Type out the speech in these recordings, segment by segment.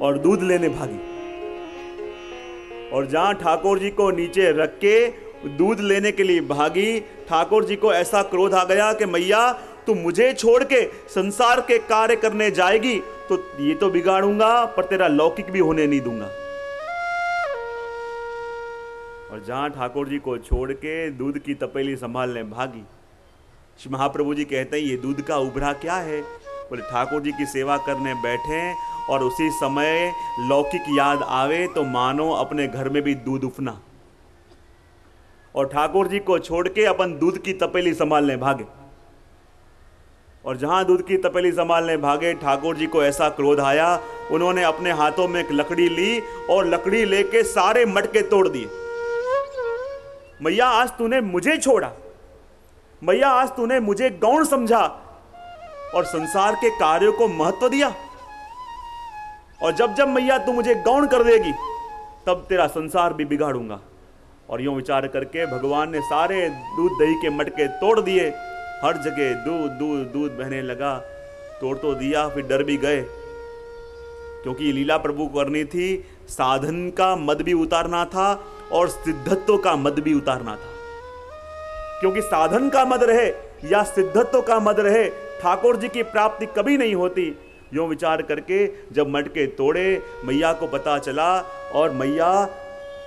और दूध लेने भागी। और जहां ठाकुर जी को नीचे रख के दूध लेने के लिए भागी, ठाकुर जी को ऐसा क्रोध आ गया कि मैया तू मुझे छोड़ के संसार के कार्य करने जाएगी तो ये तो बिगाड़ूंगा, पर तेरा लौकिक भी होने नहीं दूंगा। और जहां ठाकुर जी को छोड़ के दूध की तपेली संभालने भागी, श्री महाप्रभु जी कहते हैं ये दूध का उभरा क्या है? बोले ठाकुर जी की सेवा करने बैठे और उसी समय लौकिक याद आवे तो मानो अपने घर में भी दूध उफना। और ठाकुर जी को छोड़ के अपन दूध की तपेली संभालने भागे। और जहां दूध की तपेली संभालने भागे, ठाकुर जी को ऐसा क्रोध आया, उन्होंने अपने हाथों में एक लकड़ी ली और लकड़ी लेके सारे मटके तोड़ दिए। मैया आज तूने मुझे छोड़ा, मैया आज तूने मुझे गौण समझा और संसार के कार्यों को महत्व दिया, और जब जब मैया तू मुझे गौण कर देगी तब तेरा संसार भी बिगाड़ूंगा। और यूं विचार करके भगवान ने सारे दूध दही के मटके तोड़ दिए। हर जगह दूध दूध दूध बहने लगा। तोड़ तो दिया, फिर डर भी गए, क्योंकि ये लीला प्रभु को करनी थी। साधन का मद भी उतारना था और सिद्धत्व का मद भी उतारना था, क्योंकि साधन का मद रहे या सिद्धत्व का मद रहे, ठाकुर जी की प्राप्ति कभी नहीं होती। यूं विचार करके जब मटके तोड़े, मैया को पता चला और मैया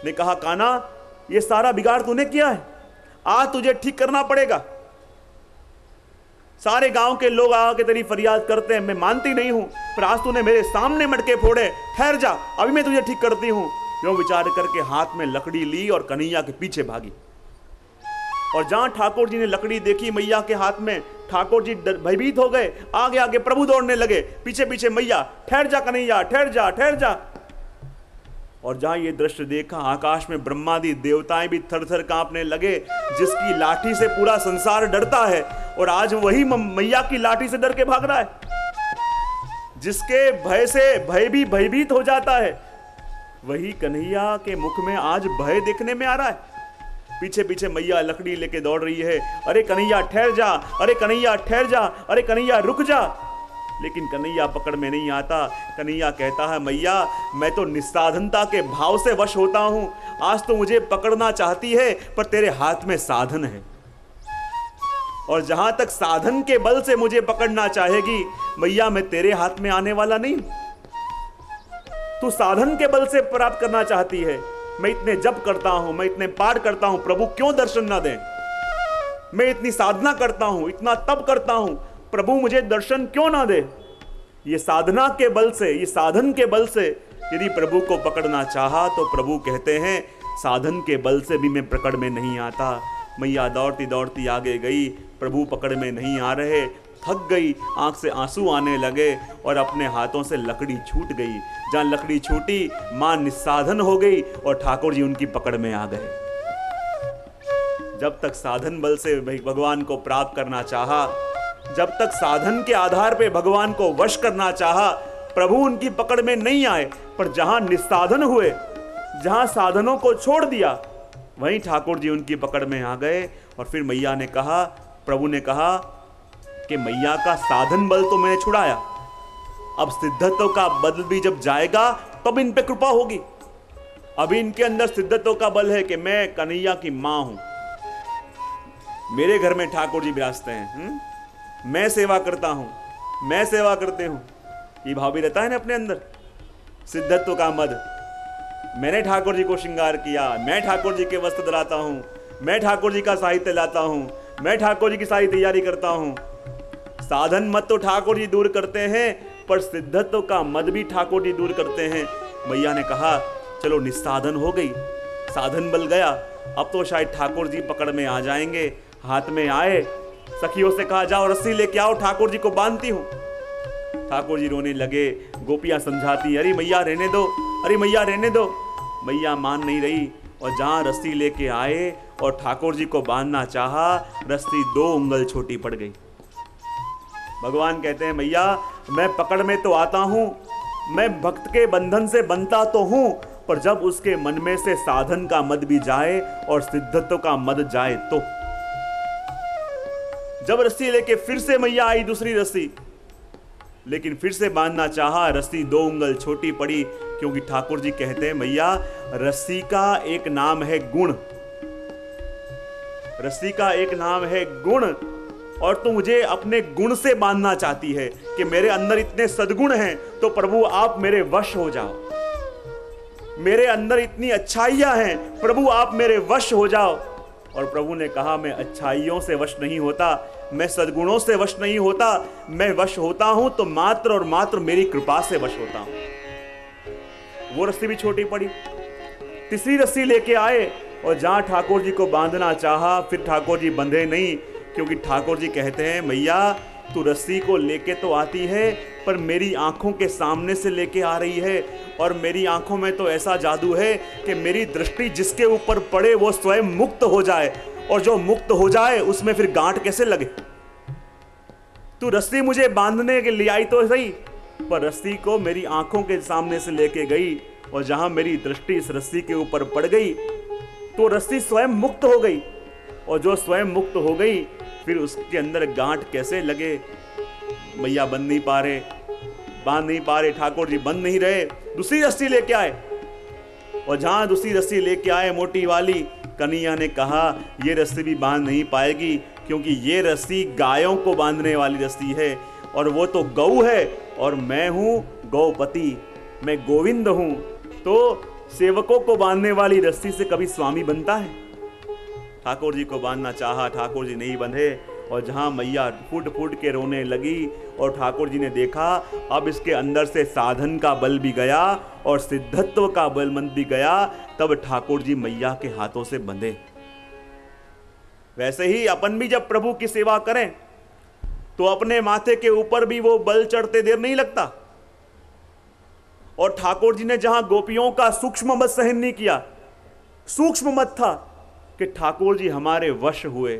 ने कहा, कान्हा ये सारा बिगाड़ तूने किया है, आज तुझे ठीक करना पड़ेगा। सारे गांव के लोग आके तेरी फरियाद करते हैं, मैं मानती नहीं हूं, पर आज तूने मेरे सामने मटके फोड़े, ठहर जा, अभी मैं तुझे ठीक करती हूं। यूं विचार करके हाथ में लकड़ी ली और कन्हैया के पीछे भागी। और जहां ठाकुर जी ने लकड़ी देखी मैया के हाथ में, ठाकुर जी भयभीत हो गए। आगे आगे प्रभु दौड़ने लगे, पीछे पीछे मैया, ठहर जा कन्हैया, ठहर जा, ठहर जा। और जहां ये दृश्य देखा, आकाश में ब्रह्मादि देवताएं भी थर थर कांपने लगे। जिसकी लाठी से पूरा संसार डरता है और आज वही मैया की लाठी से डर के भाग रहा है। जिसके भय से भय भी भयभीत हो जाता है, वही कन्हैया के मुख में आज भय देखने में आ रहा है। पीछे पीछे मैया लकड़ी लेके दौड़ रही है। अरे कन्हैया ठहर जा, अरे कन्हैया ठहर जा, अरे कन्हैया रुक जा। लेकिन कन्हैया पकड़ में नहीं आता। कन्हैया कहता है, मैया मैं तो निस्साधनता के भाव से वश होता हूं। आज तो मुझे पकड़ना चाहती है, पर तेरे हाथ में साधन है, और जहां तक साधन के बल से मुझे पकड़ना चाहेगी, मैया मैं तेरे हाथ में आने वाला नहीं। तू साधन के बल से प्राप्त करना चाहती है। मैं इतने जप करता हूं, मैं इतने पाठ करता हूं, प्रभु क्यों दर्शन ना दें? मैं इतनी साधना करता हूं, इतना तप करता हूं, प्रभु मुझे दर्शन क्यों ना दे? ये साधना के बल से, ये साधन के बल से यदि प्रभु को पकड़ना चाहा तो प्रभु कहते हैं, साधन के बल से भी मैं पकड़ में नहीं आता। मैया दौड़ती दौड़ती आगे गई, प्रभु पकड़ में नहीं आ रहे, थक गई, आंख से आंसू आने लगे और अपने हाथों से लकड़ी छूट गई। जहां लकड़ी छूटी, मां निस्साधन हो गई और ठाकुर जी उनकी पकड़ में आ गए। जब तक साधन बल से भगवान को प्राप्त करना चाहा, जब तक साधन के आधार पे भगवान को वश करना चाहा, प्रभु उनकी पकड़ में नहीं आए। पर जहां निस्साधन हुए, जहां साधनों को छोड़ दिया, वहीं ठाकुर जी उनकी पकड़ में आ गए। और फिर मैया ने कहा, प्रभु ने कहा कि मैया का साधन बल तो मैंने छुड़ाया, अब सिद्धत्व का बल भी जब जाएगा तब इन पे कृपा होगी। अभी इनके अंदर सिद्धत्व का बल है कि मैं कन्हैया की मां हूं, मेरे घर में ठाकुर जी विराजते हैं, मैं सेवा करता हूं, मैं सेवा करते हूं। ये भाव भी रहता है ना अपने अंदर, सिद्धत्व का मद। मैंने ठाकुर जी को श्रृंगार किया, मैं ठाकुर जी के वस्त्र दिलाता हूं, मैं ठाकुर जी का साहित्य लाता हूं, मैं ठाकुर जी की सारी तैयारी करता हूं। साधन मत तो ठाकुर जी दूर करते हैं, पर सिद्धत्व का मद भी ठाकुर जी दूर करते हैं। मैया ने कहा, चलो निस्साधन हो गई, साधन बल गया, अब तो शायद ठाकुर जी पकड़ में आ जाएंगे। हाथ में आए, सखियों से कहा, जाओ रस्सी लेके आओ, ठाकुर जी को बांधती हूं। ठाकुर जी रोने लगे, गोपियां समझाती, अरे मैया रहने दो, अरे मैया रहने दो। मैया मान नहीं रही और जहां रस्सी लेके आए और ठाकुर जी को बांधना चाहा, रस्सी 2 उंगल छोटी पड़ गई। भगवान कहते हैं, मैया मैं पकड़ में तो आता हूं, मैं भक्त के बंधन से बनता तो हूं, पर जब उसके मन में से साधन का मद भी जाए और सिद्धत्व का मद जाए तो। जब रस्सी लेके फिर से मैया आई, दूसरी रस्सी लेकिन फिर से बांधना चाहा, रस्सी 2 उंगल छोटी पड़ी, क्योंकि ठाकुर जी कहते हैं मैया रस्सी का एक नाम है गुण, रस्सी का एक नाम है गुण, और तू मुझे अपने गुण से बांधना चाहती है कि मेरे अंदर इतने सद्गुण हैं, तो प्रभु आप मेरे वश हो जाओ। मेरे अंदर इतनी अच्छाइयां हैं, प्रभु आप मेरे वश हो जाओ। और प्रभु ने कहा मैं अच्छाइयों से वश नहीं होता, मैं सद्गुणों से वश नहीं होता, मैं वश होता हूं तो मात्र और मात्र मेरी कृपा से वश होता हूं। वो रस्सी भी छोटी पड़ी, तीसरी रस्सी लेके आए और जहां ठाकुर जी को बांधना चाहा, फिर ठाकुर जी बंधे नहीं, क्योंकि ठाकुर जी कहते हैं मैया तू रस्सी को लेके तो आती है, पर मेरी आंखों के सामने से लेके आ रही है, और मेरी आंखों में तो ऐसा जादू है कि मेरी दृष्टि जिसके ऊपर पड़े वो स्वयं मुक्त हो जाए, और जो मुक्त हो जाए उसमें फिर गांठ कैसे लगे। तू रस्सी मुझे बांधने के लिए आई तो सही, पर रस्सी को मेरी आंखों के सामने से लेके गई, और जहां मेरी दृष्टि इस रस्सी के ऊपर पड़ गई तो रस्सी स्वयं मुक्त हो गई, और जो स्वयं मुक्त हो गई फिर उसके अंदर गांठ कैसे लगे। मैया बंध नहीं पा रहे, बांध नहीं पा रहे, ठाकुर जी बंध नहीं रहे, दूसरी रस्सी लेके आए, और जहां दूसरी रस्सी लेके आए मोटी वाली, कन्हैया ने कहा ये रस्सी भी बांध नहीं पाएगी, क्योंकि ये रस्सी गायों को बांधने वाली रस्सी है, और वो तो गौ है और मैं हूं गौपति, मैं गोविंद हूं। तो सेवकों को बांधने वाली रस्सी से कभी स्वामी बनता है? ठाकुर जी को बांधना चाहा, ठाकुर जी नहीं बंधे, और जहां मैया फूट फूट के रोने लगी और ठाकुर जी ने देखा अब इसके अंदर से साधन का बल भी गया और सिद्धत्व का बल मंद भी गया, तब ठाकुर जी मैया के हाथों से बंधे। वैसे ही अपन भी जब प्रभु की सेवा करें तो अपने माथे के ऊपर भी वो बल चढ़ते देर नहीं लगता। और ठाकुर जी ने जहां गोपियों का सूक्ष्म मत सहन नहीं किया, सूक्ष्म मत था कि ठाकुर जी हमारे वश हुए,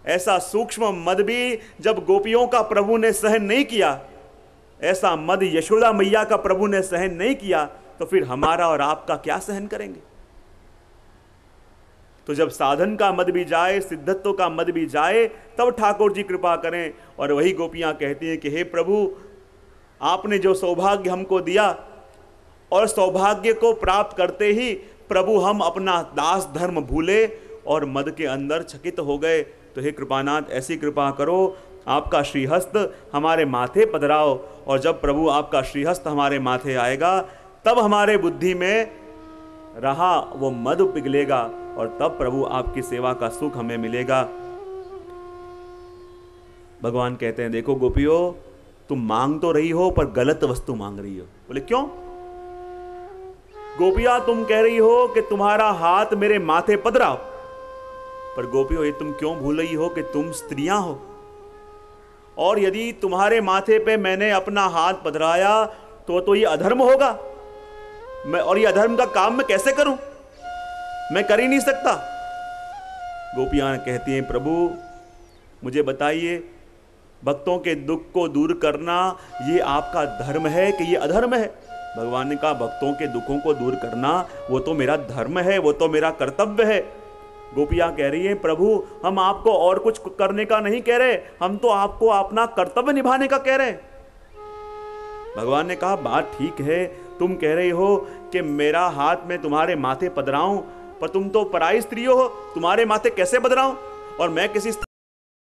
ऐसा सूक्ष्म मद भी जब गोपियों का प्रभु ने सहन नहीं किया, ऐसा मद यशोदा मैया का प्रभु ने सहन नहीं किया, तो फिर हमारा और आपका क्या सहन करेंगे। तो जब साधन का मद भी जाए, सिद्धत्व का मद भी जाए, तब ठाकुर जी कृपा करें। और वही गोपियां कहती हैं कि हे प्रभु आपने जो सौभाग्य हमको दिया, और सौभाग्य को प्राप्त करते ही प्रभु हम अपना दास धर्म भूले और मद के अंदर चकित हो गए। तो हे कृपानाथ ऐसी कृपा करो, आपका श्रीहस्त हमारे माथे पधराओ, और जब प्रभु आपका श्रीहस्त हमारे माथे आएगा तब हमारे बुद्धि में रहा वो मद पिघलेगा, और तब प्रभु आपकी सेवा का सुख हमें मिलेगा। भगवान कहते हैं देखो गोपियों, तुम मांग तो रही हो पर गलत वस्तु मांग रही हो। बोले क्यों? गोपियां तुम कह रही हो कि तुम्हारा हाथ मेरे माथे पधराओ, पर गोपियों ये तुम क्यों भूल रही हो कि तुम स्त्रियां हो, और यदि तुम्हारे माथे पे मैंने अपना हाथ पधराया तो ये अधर्म होगा। और ये अधर्म का काम मैं कैसे करूं? मैं कर ही नहीं सकता। गोपियां कहती हैं प्रभु मुझे बताइए, भक्तों के दुख को दूर करना ये आपका धर्म है कि ये अधर्म है? भगवान ने कहा भक्तों के दुखों को दूर करना वो तो मेरा धर्म है, वो तो मेरा कर्तव्य है। गोपियां कह रही हैं प्रभु हम आपको और कुछ करने का नहीं कह रहे, हम तो आपको अपना कर्तव्य निभाने का कह रहे। भगवान ने कहा बात ठीक है, तुम कह रही हो कि मेरा हाथ में तुम्हारे माथे पधराऊं, पर तुम तो पराई स्त्री हो, तुम्हारे माथे कैसे पधराऊं? और मैं किसी